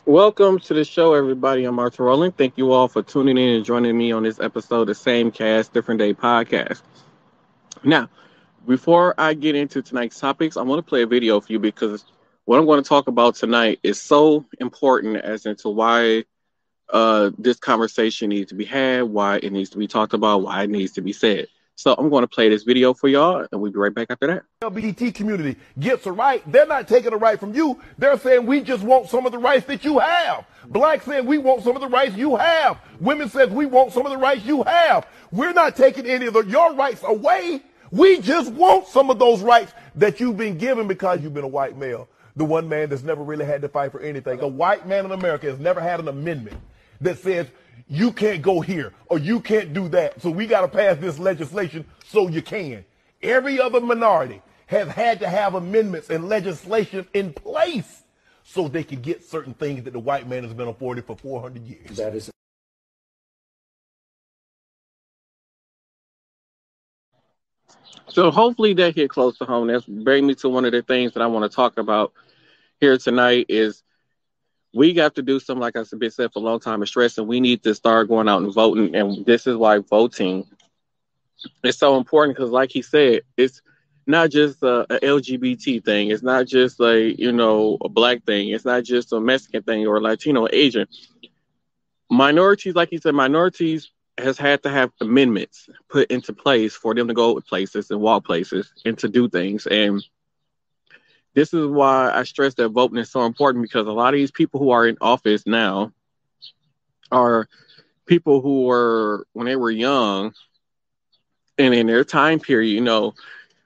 Welcome to the show, everybody. I'm Martel. Thank you all for tuning in and joining me on this episode of Same Cast, Different Day podcast. Now, before I get into tonight's topics, I want to play a video for you because what I'm going to talk about tonight is so important as into why this conversation needs to be had, why it needs to be talked about, why it needs to be said. So I'm going to play this video for y'all, and we'll be right back after that. LGBT community gets a right. They're not taking a right from you. They're saying we just want some of the rights that you have. Blacks saying we want some of the rights you have. Women says we want some of the rights you have. We're not taking any of your rights away. We just want some of those rights that you've been given because you've been a white male. The one man that's never really had to fight for anything. A white man in America has never had an amendment that says you can't go here or you can't do that. So we got to pass this legislation so you can. Every other minority has had to have amendments and legislation in place so they could get certain things that the white man has been afforded for 400 years. That is So hopefully that hit close to home. That's bring me to one of the things that I want to talk about here tonight is we got to do something like I've been said for a long time, is stressing. We need to start going out and voting. And this is why voting is so important because, like he said, it's not just a LGBT thing. It's not just a black thing. It's not just a Mexican thing or Latino, Asian. Minorities, like he said, minorities has had to have amendments put into place for them to go places and walk places and to do things. And this is why I stress that voting is so important because a lot of these people who are in office now are people who were, when they were young and in their time period,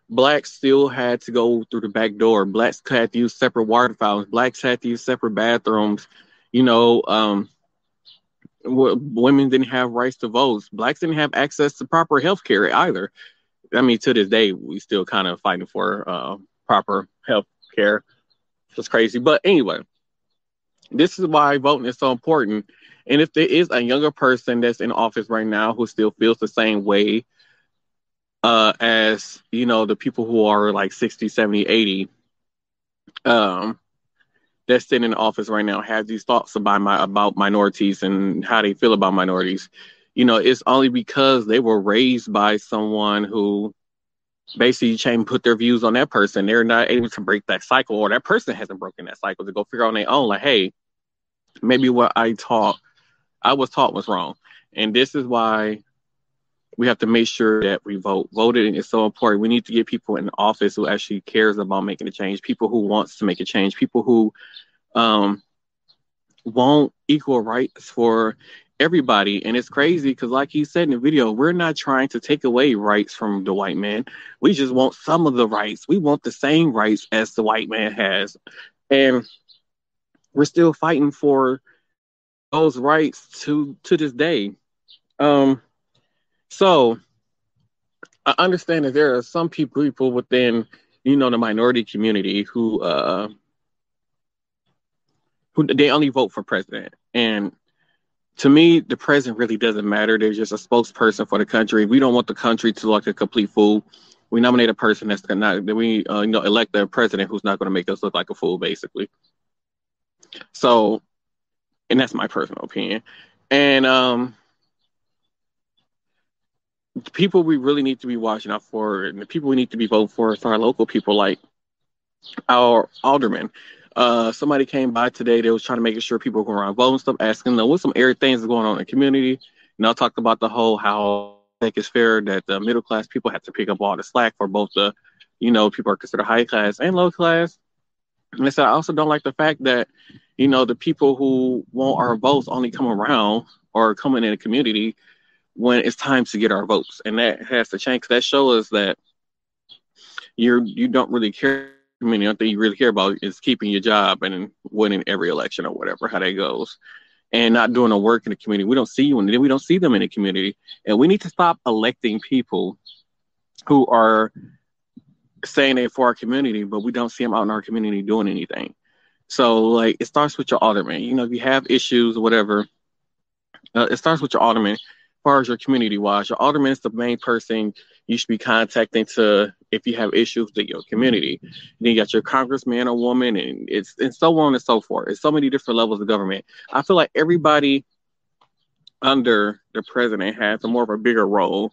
blacks still had to go through the back door. Blacks had to use separate water fountains. Blacks had to use separate bathrooms. Women didn't have rights to vote. Blacks didn't have access to proper health care either. I mean, to this day, we still kind of fighting for proper health care. It's crazy. But anyway, this is why voting is so important. And if there is a younger person that's in office right now who still feels the same way as, the people who are like 60, 70, 80, that's sitting in office right now, have these thoughts about minorities and how they feel about minorities, it's only because they were raised by someone who basically put their views on that person. They're not able to break that cycle, or that person hasn't broken that cycle to go figure out on their own, like, hey, maybe what I was taught was wrong. And this is why we have to make sure that we vote. Voting is so important. We need to get people in office who actually cares about making a change, people who wants to make a change, people who want equal rights for everybody. And it's crazy because, like he said in the video, we're not trying to take away rights from the white man. We just want some of the rights. We want the same rights as the white man has. And we're still fighting for those rights to this day. So I understand that there are some people within, the minority community who they only vote for president. And to me, the president really doesn't matter. They're just a spokesperson for the country. We don't want the country to look like a complete fool. We nominate a person that's not, that we elect a president who's not going to make us look like a fool, basically. So, and that's my personal opinion. And the people we really need to be watching out for, and the people we need to be voting for, is our local people, like our aldermen. Somebody came by today. They was trying to make sure people were around voting stuff, asking them what some area things are going on in the community. I talked about the whole how I think it's fair that the middle class people have to pick up all the slack for both the, people are considered high class and low class. And so I also don't like the fact that, the people who want our votes only come around or coming in the community when it's time to get our votes. And that has to change. That shows us that you don't really care. I mean, the only thing you really care about is keeping your job and winning every election or whatever, how that goes, and not doing the work in the community. We don't see you, and we don't see them in the community. And we need to stop electing people who are saying they're for our community, but we don't see them out in our community doing anything. So, it starts with your alderman. If you have issues or whatever, it starts with your alderman. As far as your community wise, your alderman is the main person. you should be contacting to if you have issues with your community. Then you got your congressman or woman, and so on and so forth. It's so many different levels of government. I feel like everybody under the president has a more of a bigger role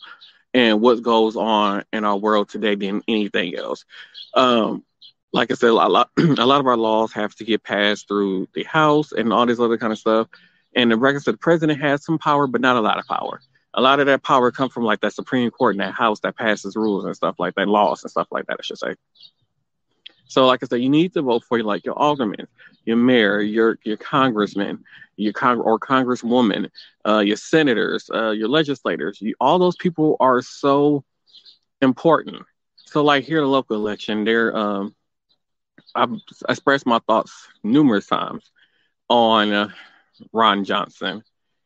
in what goes on in our world today than anything else. Um, like I said, a lot of our laws have to get passed through the House and all this other kind of stuff. And the record said the president has some power, but not a lot of power. A lot of that power comes from like that Supreme Court and that House that passes rules and stuff like that, laws and stuff like that, I should say. So, like I said, you need to vote for like your alderman, your mayor, your congressman, or congresswoman, your senators, your legislators. All those people are so important. So, like here, the local election, I've expressed my thoughts numerous times on Ron Johnson,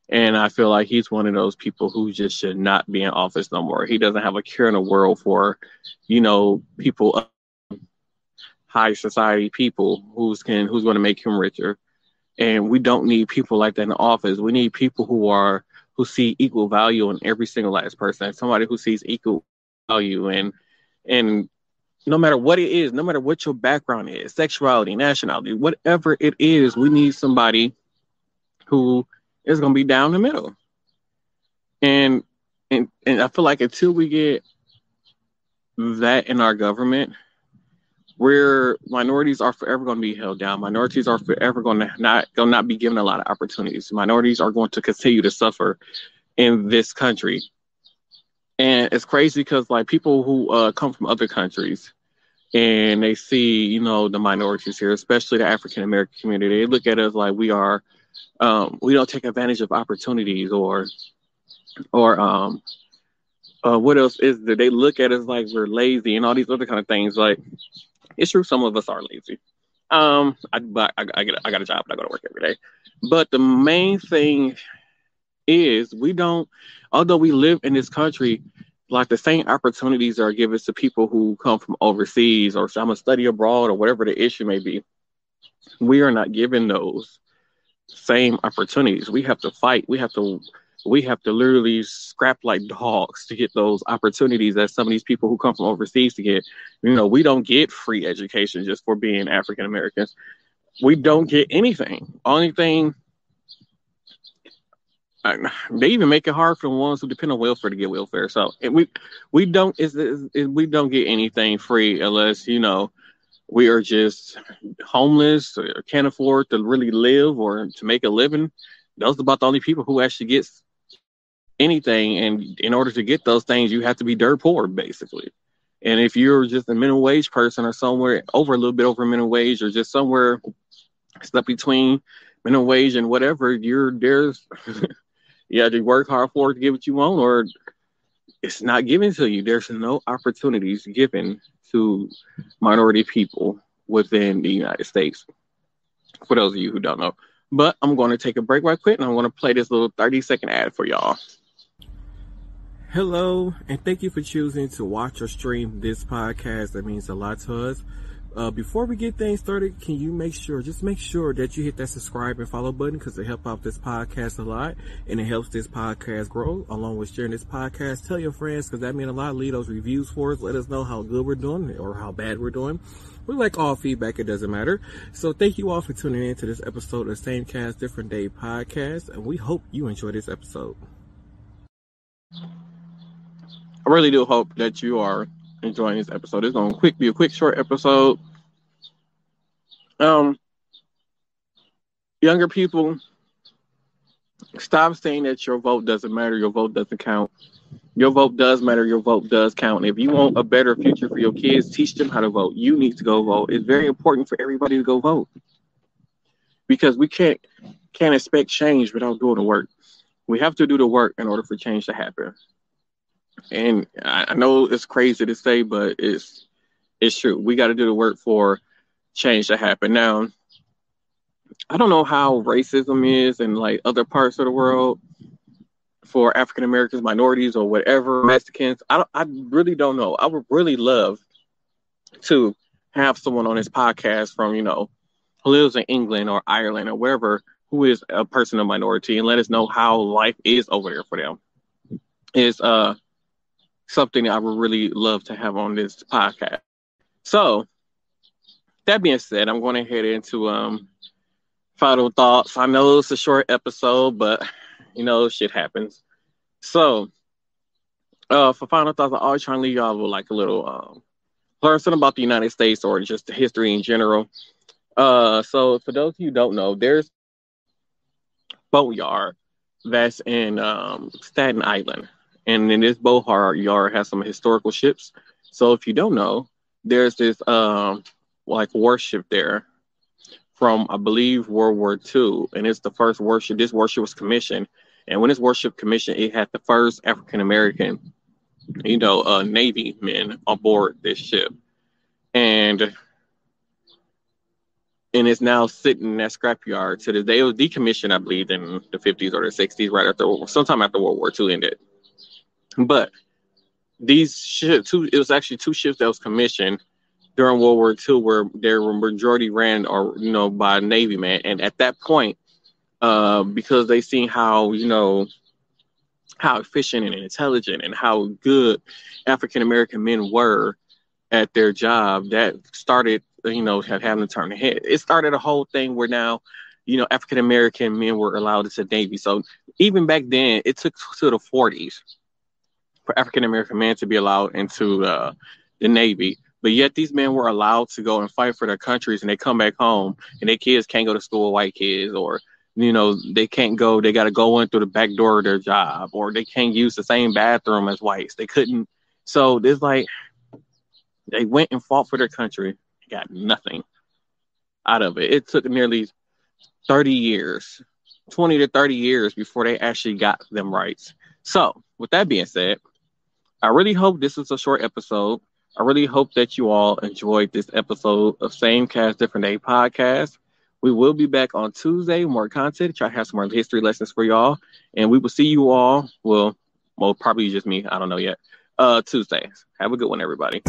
and I feel like he's one of those people who just should not be in office no more. He doesn't have a care in the world for, people, high society people who's going to make him richer. And we don't need people like that in office. We need people who see equal value in every single last person. Somebody who sees equal value and no matter what it is, no matter what your background is, sexuality, nationality, whatever it is, we need somebody who is going to be down the middle. And I feel like until we get that in our government, where minorities are forever going to be held down. Minorities are forever going to not be given a lot of opportunities. Minorities are going to continue to suffer in this country. And it's crazy because like people who come from other countries and they see, the minorities here, especially the African American community, they look at us like we don't take advantage of opportunities or what else is there? They look at us like we're lazy and all these other kind of things. Like, it's true, some of us are lazy. I got a job and I go to work every day. But the main thing is although we live in this country, like the same opportunities are given to people who come from overseas or I'm a study abroad or whatever the issue may be. We are not given those same opportunities. We have to fight. We have to literally scrap like dogs to get those opportunities that some of these people who come from overseas to get. We don't get free education just for being African Americans. We don't get anything. Only thing, they even make it hard for the ones who depend on welfare to get welfare. So we don't get anything free unless we are just homeless or can't afford to really live or to make a living. Those are about the only people who actually get anything. And in order to get those things, you have to be dirt poor, basically. And if you're just a minimum wage person or somewhere over a little bit over minimum wage or just somewhere stuck between minimum wage and whatever, you have to work hard for it to get what you want, or it's not given to you. There's no opportunities given to minority people within the United States, for those of you who don't know. But I'm going to take a break right quick, and I'm going to play this little 30-second ad for y'all. Hello, and thank you for choosing to watch or stream this podcast. That means a lot to us. Before we get things started, can you make sure that you hit that subscribe and follow button, because it helps out this podcast a lot and it helps this podcast grow. Along with sharing this podcast, tell your friends, because that means a lot. Leave those reviews for us. Let us know how good we're doing or how bad we're doing. We like all feedback. It doesn't matter. So thank you all for tuning in to this episode of Same Cast, Different Day podcast. And we hope you enjoy this episode. I really do hope that you are enjoying this episode. It's going to be a quick, short episode. Younger people, stop saying that your vote doesn't matter, your vote doesn't count. Your vote does matter, your vote does count. If you want a better future for your kids, teach them how to vote. You need to go vote. It's very important for everybody to go vote, because we can't expect change without doing the work. We have to do the work in order for change to happen. And I know it's crazy to say, but it's true. We got to do the work for change to happen. Now, I don't know how racism is in like other parts of the world for African Americans, minorities, or whatever, Mexicans. I really don't know. I would really love to have someone on this podcast from, who lives in England or Ireland or wherever, who is a person of minority, and let us know how life is over there for them. something that I would really love to have on this podcast. So that being said, I'm going to head into final thoughts. I know it's a short episode, but shit happens. So for final thoughts, I always try and leave y'all with like a little learn something about the United States or just the history in general. So for those of you who don't know, there's boatyard that's in Staten Island, and in this boatyard has some historical ships. So if you don't know, there's this like warship there from I believe World War II, and it's the first warship. This warship was commissioned, and when this warship commissioned, it had the first African American, Navy men on board this ship, and it's now sitting in that scrapyard to this day. It was decommissioned, I believe, in the 50s or the 60s, right after sometime after World War II ended. But these ships, it was actually two ships that was commissioned during World War II, where they were majority ran or by Navy men, and at that point, because they seen how how efficient and intelligent and how good African American men were at their job, that started having to turn ahead. It started a whole thing where now African American men were allowed into the Navy. So even back then, it took to the 40s for African American men to be allowed into the Navy. But yet these men were allowed to go and fight for their countries, and they come back home, and their kids can't go to school with white kids, or they can't go. They got to go in through the back door of their job, or they can't use the same bathroom as whites. They couldn't. So there's like they went and fought for their country, got nothing out of it. It took nearly 30 years, 20 to 30 years before they actually got them rights. So with that being said, I really hope this was a short episode. I really hope that you all enjoyed this episode of Same Cast Different Day podcast. We will be back on Tuesday, more content. Try to have some more history lessons for y'all. And we will see you all, well, probably just me. I don't know yet. Tuesday. Have a good one, everybody.